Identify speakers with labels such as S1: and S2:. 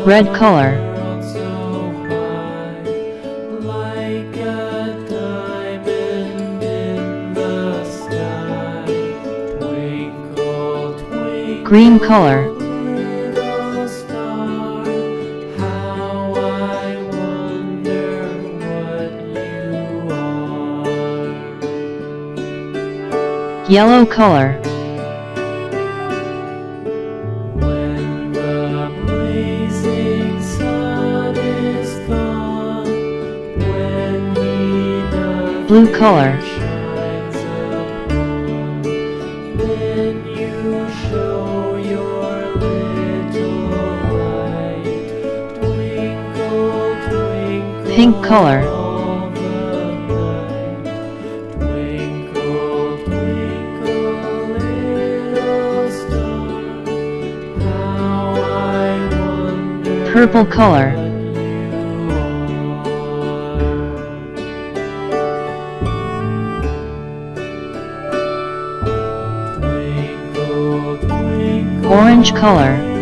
S1: Red color.
S2: Like a diamond in the sky. Twinkle, twinkle,
S1: Green color.
S2: little star, how I wonder what you are.
S1: Yellow color.
S2: When the blazing sun is gone, when he nothing
S1: Blue color.
S2: shines upon, then you show your little light. Twinkle, twinkle,
S1: Pink color.
S2: all the night. Twinkle, twinkle, little star, how I wonder
S1: Purple color.
S2: what you are. Twinkle, twinkle,
S1: Orange color.